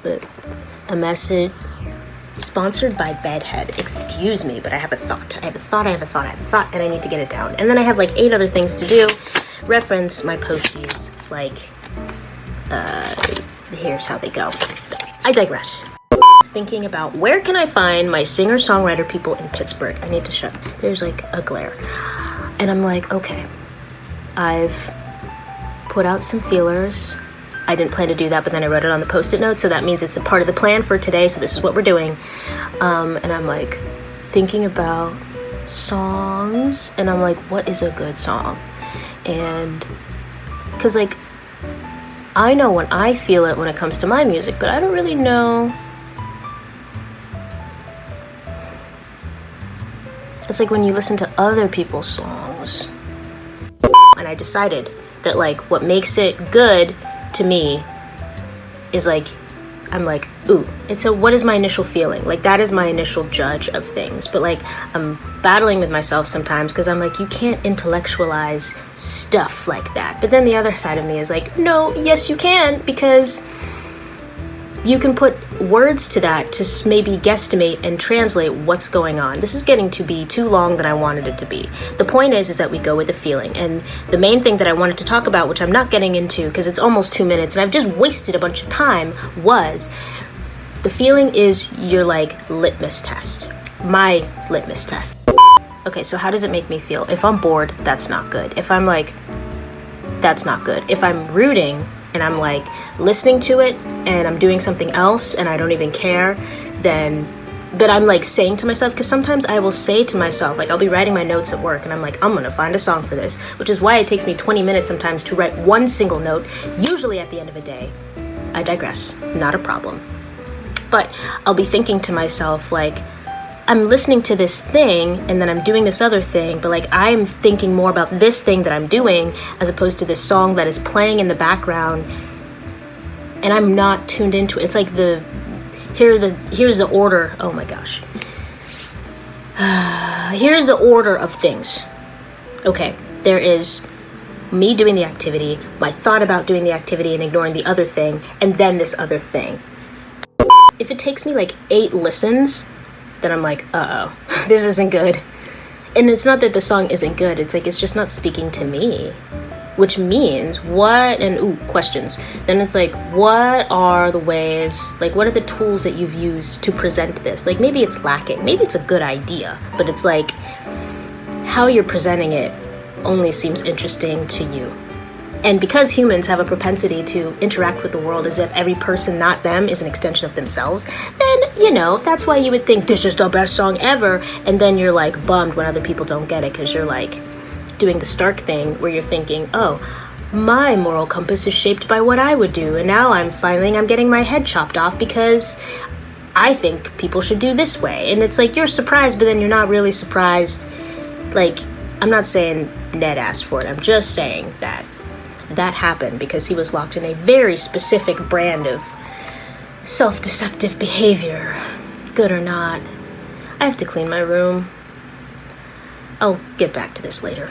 a message sponsored by Bedhead. Excuse me, but I have a thought, and I need to get it down. And then I have like 8 other things to do. Reference my posties, like, here's how they go. I digress. Thinking about where can I find my singer-songwriter people in Pittsburgh. I need to shut. There's like a glare. And I'm like, okay, I've put out some feelers. I didn't plan to do that, but then I wrote it on the Post-it note, so that means it's a part of the plan for today, so this is what we're doing. And I'm like thinking about songs, and I'm like, what is a good song? And because like I know when I feel it when it comes to my music, but I don't really know. It's like when you listen to other people's songs. And I decided that like what makes it good to me is like, I'm like, ooh, it's a, what is my initial feeling? Like that is my initial judge of things. But like I'm battling with myself sometimes because I'm like, you can't intellectualize stuff like that. But then the other side of me is like, no, yes you can, because you can put words to that to maybe guesstimate and translate what's going on. This is getting to be too long than I wanted it to be. The point is that we go with the feeling. And the main thing that I wanted to talk about, which I'm not getting into because it's almost 2 minutes and I've just wasted a bunch of time, was the feeling is your like litmus test. My litmus test. Okay, so how does it make me feel? If I'm bored, that's not good. If I'm like, that's not good. If I'm rooting and I'm like listening to it and I'm doing something else and I don't even care, then, but I'm like saying to myself, because sometimes I will say to myself, like I'll be writing my notes at work and I'm like, I'm gonna find a song for this, which is why it takes me 20 minutes sometimes to write one single note, usually at the end of a day. I digress, not a problem. But I'll be thinking to myself like, I'm listening to this thing and then I'm doing this other thing, but like I'm thinking more about this thing that I'm doing as opposed to this song that is playing in the background and I'm not tuned into it. It's like here's the order. Oh my gosh. Here's the order of things. Okay, there is me doing the activity, my thought about doing the activity and ignoring the other thing, and then this other thing. If it takes me like 8 listens, then I'm like, uh-oh, this isn't good. And it's not that the song isn't good, it's like, it's just not speaking to me. Which means, what, and questions. Then it's like, what are the ways, like what are the tools that you've used to present this? Like maybe it's lacking, maybe it's a good idea, but it's like, how you're presenting it only seems interesting to you. And because humans have a propensity to interact with the world as if every person, not them, is an extension of themselves, then, you know, that's why you would think this is the best song ever, and then you're like bummed when other people don't get it because you're like doing the Stark thing where you're thinking, oh, my moral compass is shaped by what I would do, and now I'm getting my head chopped off because I think people should do this way. And it's like you're surprised, but then you're not really surprised. Like, I'm not saying Ned asked for it, I'm just saying that happened because he was locked in a very specific brand of self-deceptive behavior. Good or not. I have to clean my room. I'll get back to this later.